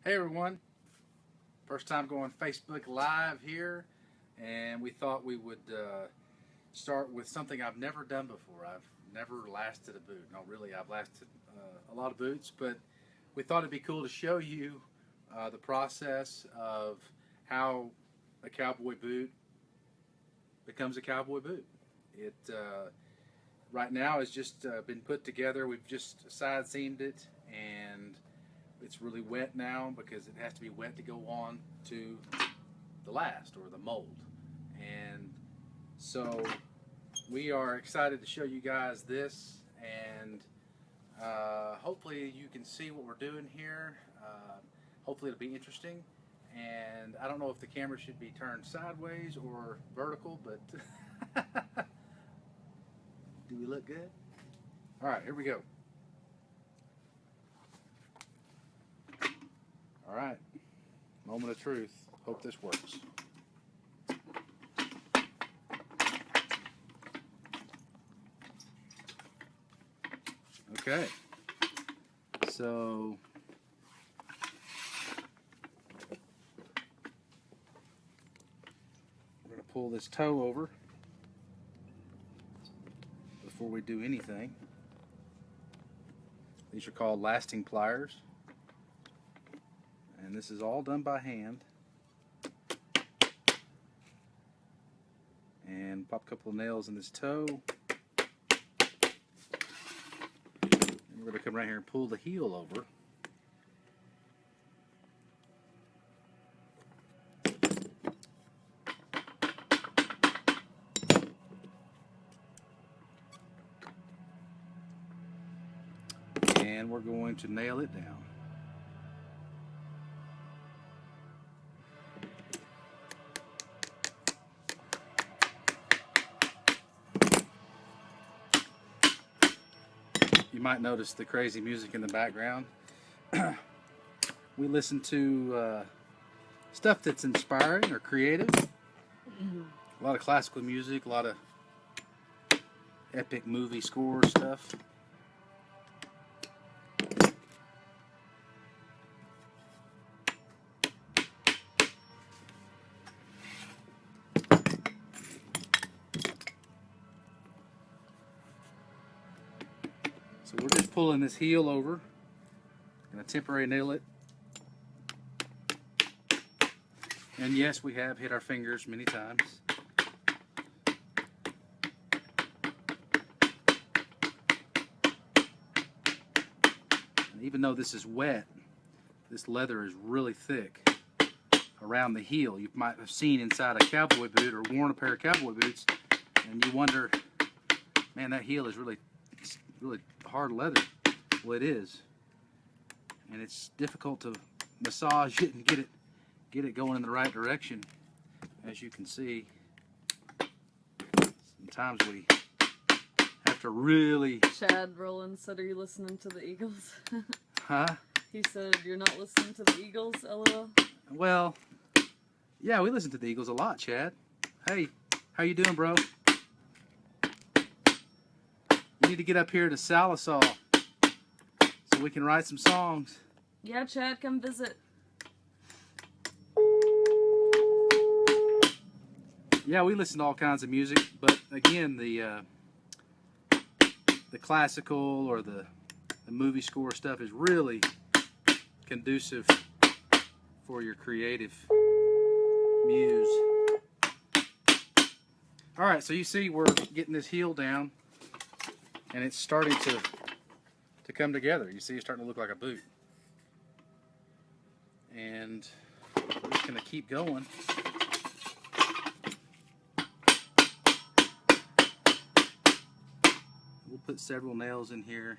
Hey everyone, first time going Facebook Live here, and we thought we would start with something I've never done before. I've never lasted a boot. No, really, I've lasted a lot of boots, but we thought it'd be cool to show you the process of how a cowboy boot becomes a cowboy boot. It right now has just been put together. We've just side seamed it, and it's really wet now because it has to be wet to go on to the last, or the mold. And so we are excited to show you guys this, and hopefully you can see what we're doing here. Hopefully it'll be interesting. And I don't know if the camera should be turned sideways or vertical, but do we look good? All right, here we go. All right, moment of truth. Hope this works. Okay, so we're going to pull this toe over before we do anything. These are called lasting pliers. And this is all done by hand. And pop a couple of nails in this toe. And we're going to come right here and pull the heel over. And we're going to nail it down. You might notice the crazy music in the background. We listen to stuff that's inspiring or creative. A lot of classical music, a lot of epic movie score stuff. So we're just pulling this heel over. Going to temporary nail it. And yes, we have hit our fingers many times. And even though this is wet, this leather is really thick around the heel. You might have seen inside a cowboy boot or worn a pair of cowboy boots, and you wonder, man, that heel is really hard leather. Well, it is, and it's difficult to massage it and get it going in the right direction. As you can see, sometimes we have to really. Chad Roland said, "Are you listening to the Eagles?" Huh? He said, "You're not listening to the Eagles, LOL." Well, yeah, we listen to the Eagles a lot, Chad. Hey, how you doing, bro? You need to get up here to Salisal so we can write some songs. Yeah, Chad, come visit. Yeah, we listen to all kinds of music, but again, the classical or the movie score stuff is really conducive for your creative muse. All right, so you see we're getting this heel down, and it's starting to come together. You see it's starting to look like a boot. And we're just going to keep going. We'll put several nails in here.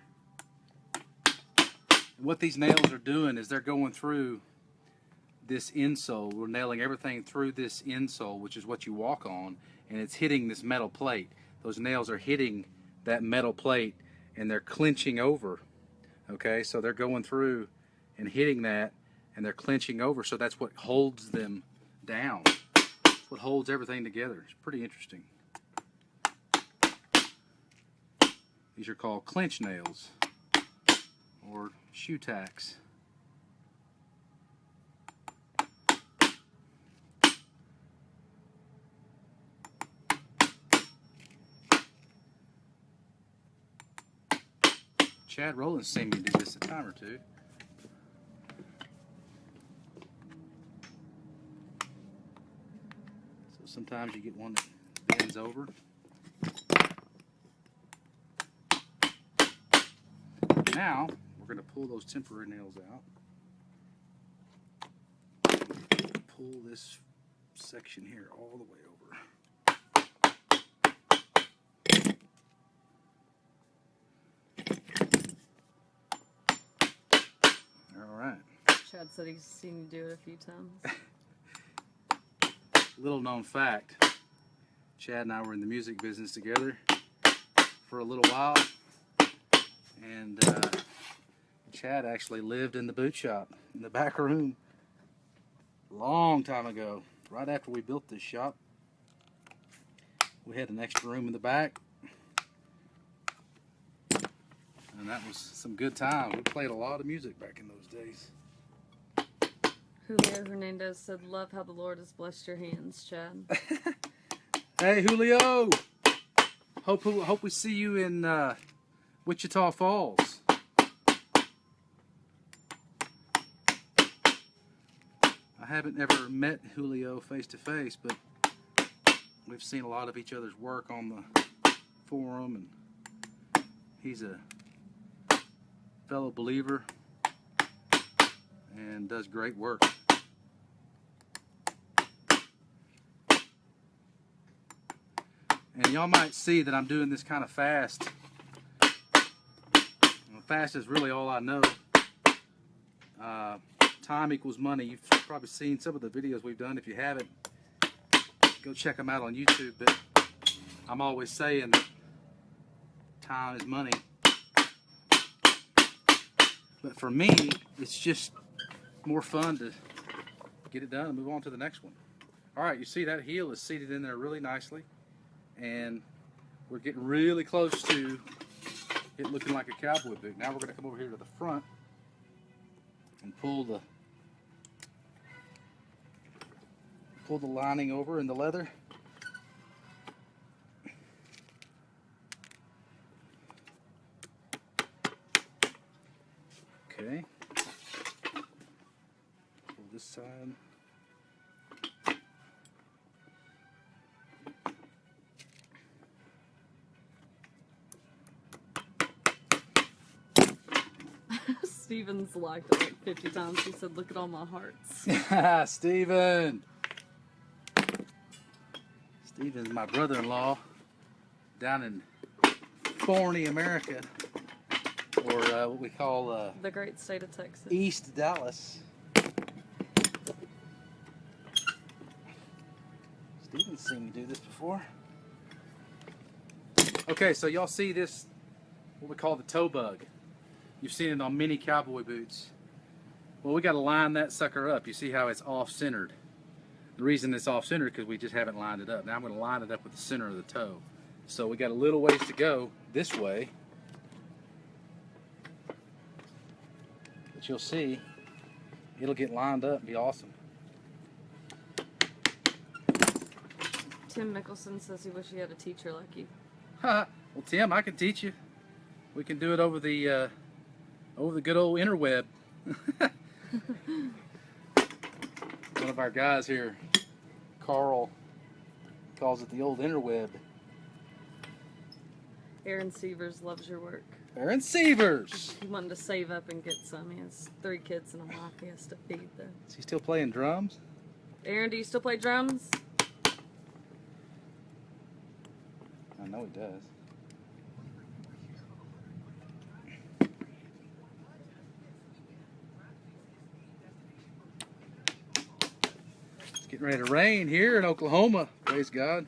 And what these nails are doing is they're going through this insole. We're nailing everything through this insole, which is what you walk on, and it's hitting this metal plate. Those nails are hitting that metal plate, and they're clinching over. Okay, so they're going through and hitting that, and they're clinching over, so that's what holds them down. That's what holds everything together. It's pretty interesting. These are called clinch nails or shoe tacks. Chad Rowland's seen me do this a time or two. So sometimes you get one that bends over. Now we're going to pull those temporary nails out. Pull this section here all the way over. Alright. Chad said he's seen you do it a few times. Little known fact, Chad and I were in the music business together for a little while, and Chad actually lived in the boot shop in the back room a long time ago. Right after we built this shop, we had an extra room in the back, and that was some good times. We played a lot of music back in those days. Julio Hernandez said, "Love how the Lord has blessed your hands, Chad." Hey, Julio! Hope we see you in Wichita Falls. I haven't ever met Julio face to face, but we've seen a lot of each other's work on the forum, and he's a fellow believer and does great work. And y'all might see that I'm doing this kind of fast. Fast is really all I know. Time equals money. You've probably seen some of the videos we've done. If you haven't, go check them out on YouTube. But I'm always saying that time is money. But for me, it's just more fun to get it done and move on to the next one. Alright, you see that heel is seated in there really nicely. And we're getting really close to it looking like a cowboy boot. Now we're going to come over here to the front and pull the lining over in the leather. Okay. Pull this side. Steven's liked it like 50 times. He said, "Look at all my hearts." Steven! Steven's my brother-in-law down in Forney, America, or what we call the great state of Texas. East Dallas. Steven's seen me do this before. Okay, so y'all see this, what we call the toe bug. You've seen it on many cowboy boots. Well, we got to line that sucker up. You see how it's off-centered. The reason it's off-centered is because we just haven't lined it up. Now I'm going to line it up with the center of the toe. So we got a little ways to go this way. But you'll see, it'll get lined up and be awesome. Tim Mickelson says he wish he had a teacher like you. Well, Tim, I can teach you. We can do it over the good old interweb. One of our guys here, Carl, calls it the old interweb. Aaron Severs loves your work. Aaron Severs! He wanted to save up and get some. He has 3 kids and a wife he has to feed, though. Is he still playing drums? Aaron, do you still play drums? I know he does. It's getting ready to rain here in Oklahoma. Praise God.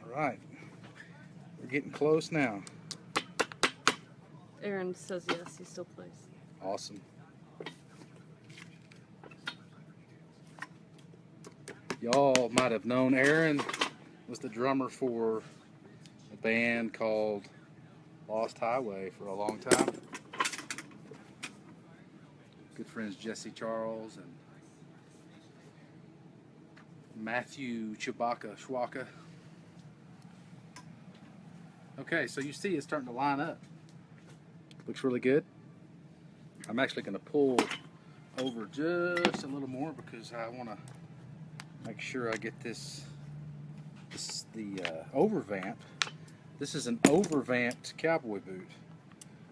All right. We're getting close now. Aaron says yes, he still plays. Awesome. Y'all might have known Aaron was the drummer for a band called Lost Highway for a long time. Good friends Jesse Charles and Matthew Chewbacca Schwaka. Okay, so you see it's starting to line up. Looks really good. I'm actually going to pull over just a little more because I want to make sure I get the overvamp. This is an overvamped cowboy boot.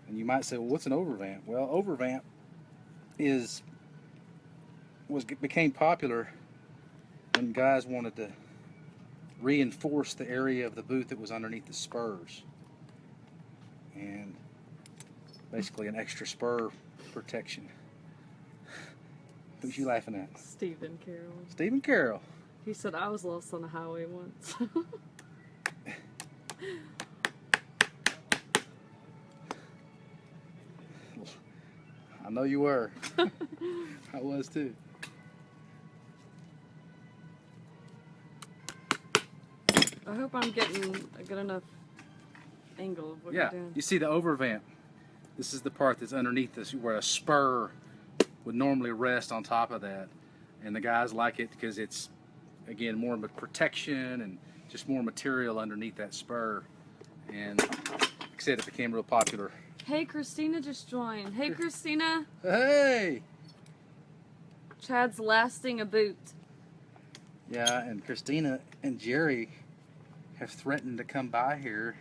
And you might say, well, what's an overvamp? Well, overvamp became popular when guys wanted to reinforce the area of the boot that was underneath the spurs. And basically an extra spur protection. Who's you laughing at? Stephen Carroll. Stephen Carroll. He said I was lost on a highway once. I know you were. I was too. I hope I'm getting a good enough angle of what Yeah, you're doing. you see the overvamp. This is the part that's underneath this where a spur would normally rest on top of that. And the guys like it because it's, again, more of a protection and just more material underneath that spur. And like I said, it became real popular. Hey, Christina just joined. Hey, Christina. Hey! Chad's lasting a boot. Yeah, and Christina and Jerry have threatened to come by here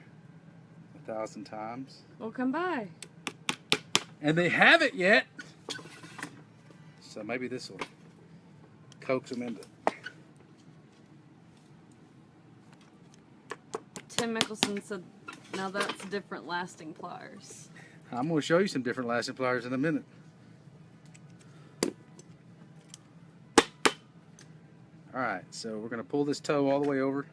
1,000 times. Well, come by. And they haven't yet. So maybe this will coax them into. Tim Mickelson said, now that's different lasting pliers. I'm going to show you some different lasting pliers in a minute. Alright, so we're going to pull this toe all the way over.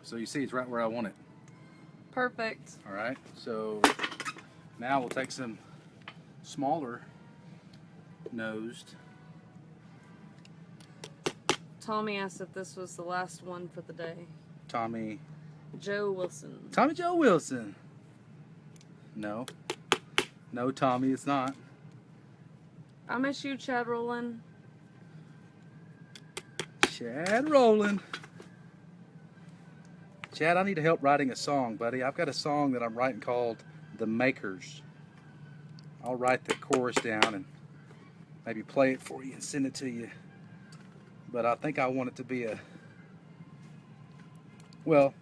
So you see it's right where I want it. Perfect. Alright, so now we'll take some smaller nosed. Tommy asked if this was the last one for the day. Tommy Joe Wilson. Tommy Joe Wilson. No. No, Tommy, it's not. I miss you, Chad Rowland. Chad Rowland. Chad, I need help writing a song, buddy. I've got a song that I'm writing called The Makers. I'll write the chorus down and maybe play it for you and send it to you. But I think I want it to be a... Well,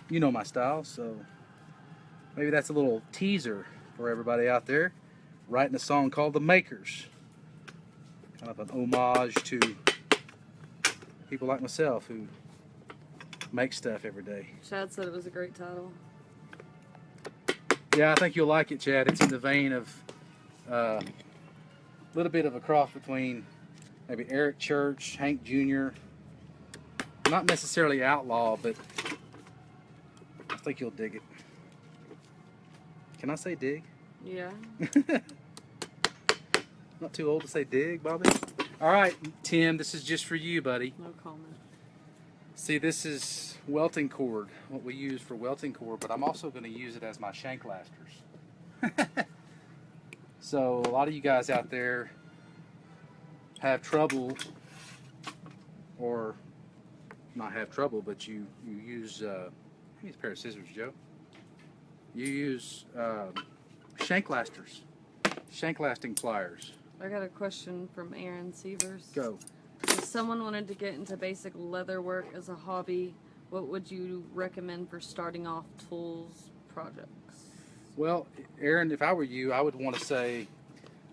you know my style, so maybe that's a little teaser for everybody out there. Writing a song called The Makers. Kind of an homage to people like myself who make stuff every day. Chad said it was a great title. Yeah, I think you'll like it, Chad. It's in the vein of a little bit of a cross between maybe Eric Church, Hank Jr. Not necessarily outlaw, but I think you'll dig it. Can I say dig? Yeah. Not too old to say dig, Bobby? All right, Tim, this is just for you, buddy. No comment. See, this is welting cord, what we use for welting cord, but I'm also going to use it as my shank lasters. So a lot of you guys out there have trouble, or not have trouble, but you use, give me a pair of scissors, Joe. You use shank lasters, shank lasting pliers. I got a question from Aaron Sievers. Go. If someone wanted to get into basic leather work as a hobby, what would you recommend for starting off tools projects? Well, Aaron, if I were you, I would say,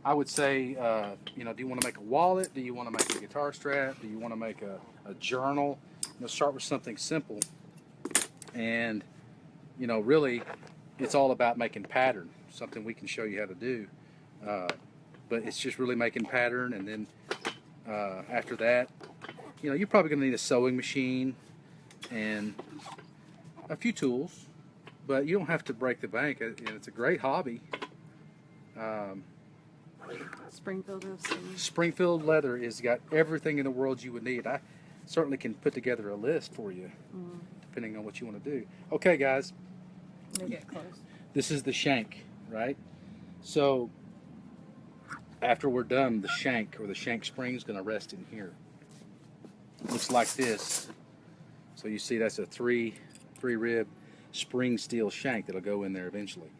you know, do you want to make a wallet? Do you want to make a guitar strap? Do you want to make a journal? You know, start with something simple. And, you know, really, it's all about making pattern, something we can show you how to do. But it's just really making pattern, and then after that, you know, you're probably going to need a sewing machine and a few tools, but you don't have to break the bank, and it's a great hobby. Springfield has some. Springfield Leather has got everything in the world you would need. I certainly can put together a list for you, depending on what you want to do. Okay, guys, They get close. this is the shank. right? So after we're done, the shank or the shank spring is going to rest in here. Looks like this. So you see that's a three rib spring steel shank that'll go in there eventually.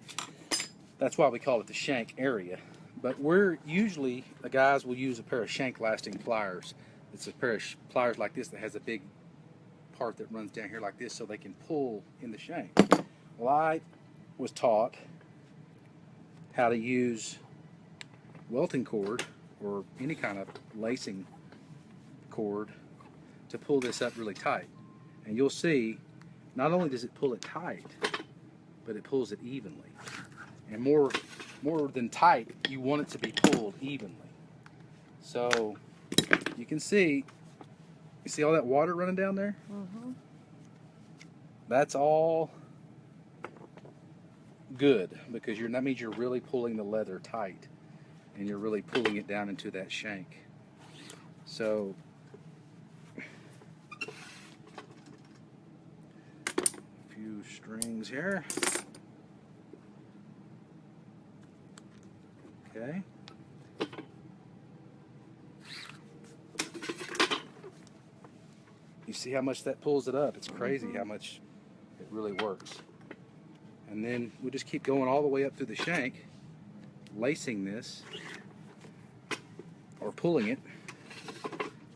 That's why we call it the shank area. But we're usually, the guys will use a pair of shank lasting pliers. It's a pair of pliers like this that has a big part that runs down here like this so they can pull in the shank. Well, I was taught how to use welting cord or any kind of lacing cord to pull this up really tight. And you'll see, not only does it pull it tight, but it pulls it evenly. And more than tight, you want it to be pulled evenly. So you can see, you see all that water running down there? Mm-hmm. That's all good because that means you're really pulling the leather tight and you're really pulling it down into that shank. So a few strings here. Okay. You see how much that pulls it up? It's crazy how much it really works. And then we just keep going all the way up through the shank, lacing this or pulling it,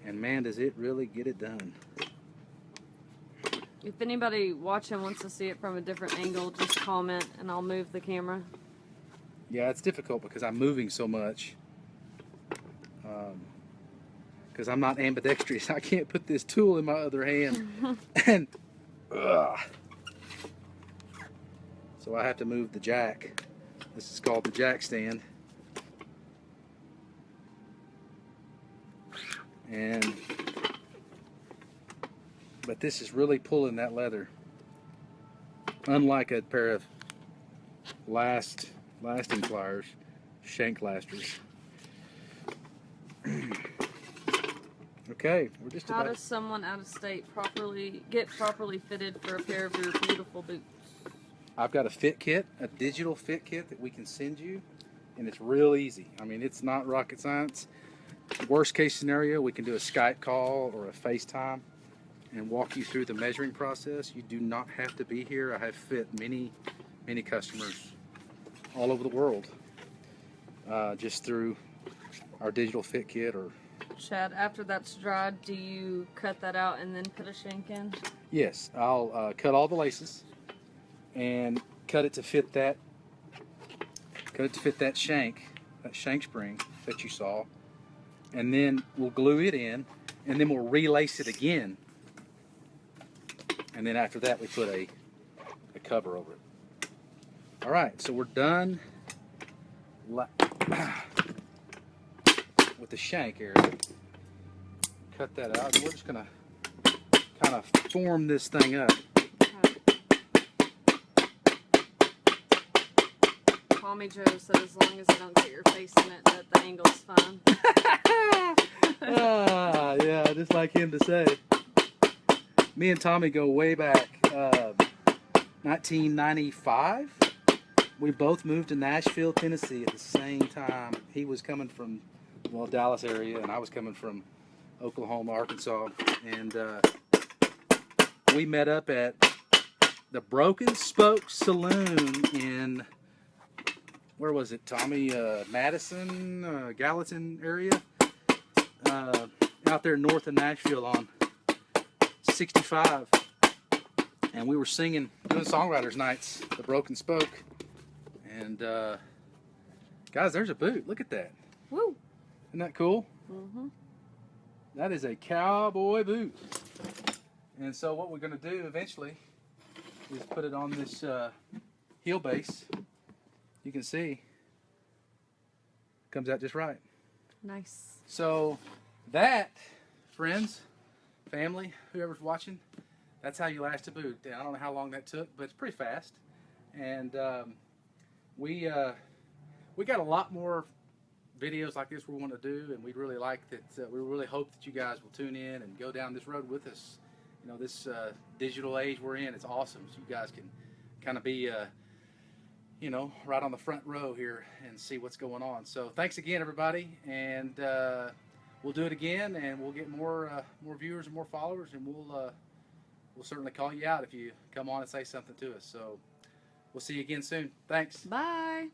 and man, does it really get it done. If anybody watching wants to see it from a different angle, just comment and I'll move the camera. Yeah, it's difficult because I'm moving so much. Because I'm not ambidextrous. I can't put this tool in my other hand. And so I have to move the jack. This is called the jack stand. But this is really pulling that leather. Unlike a pair of lasting pliers, shank lasters. Okay, we're just How does someone out of state get properly fitted for a pair of your beautiful boots? I've got a fit kit, a digital fit kit that we can send you, and it's real easy. I mean, it's not rocket science. Worst case scenario, we can do a Skype call or a FaceTime and walk you through the measuring process. You do not have to be here. I have fit many customers all over the world just through our digital fit kit. Or Chad, after that's dried, do you cut that out and then put a shank in? Yes, I'll cut all the laces and cut it to fit that shank spring that you saw, and then we'll glue it in, and then we'll relace it again, and then after that we put a cover over it. All right, so we're done with the shank area. Cut that out, and we're just gonna kind of form this thing up. Tommy Joe said as long as you don't get your face in it, that the angle's fine. Yeah, just like him to say. Me and Tommy go way back. 1995. We both moved to Nashville, Tennessee at the same time. He was coming from, well, Dallas area, and I was coming from Oklahoma, Arkansas. And we met up at the Broken Spoke Saloon in, where was it, Tommy? Madison, Gallatin area. Out there north of Nashville on 65. And we were singing, doing songwriters nights, the Broken Spoke. And guys, there's a boot. Look at that. Woo! Isn't that cool? Mm-hmm. That is a cowboy boot. And so what we're going to do eventually is put it on this heel base. You can see, comes out just right. Nice. So that, friends, family, whoever's watching, that's how you last a boot. I don't know how long that took, but it's pretty fast. And we got a lot more videos like this we want to do, and we'd really like that. We really hope that you guys will tune in and go down this road with us. You know, this digital age we're in, it's awesome. So you guys can kind of be you know, right on the front row here and see what's going on. So thanks again, everybody, and we'll do it again, and we'll get more viewers and more followers, and we'll certainly call you out if you come on and say something to us. So we'll see you again soon. Thanks. Bye.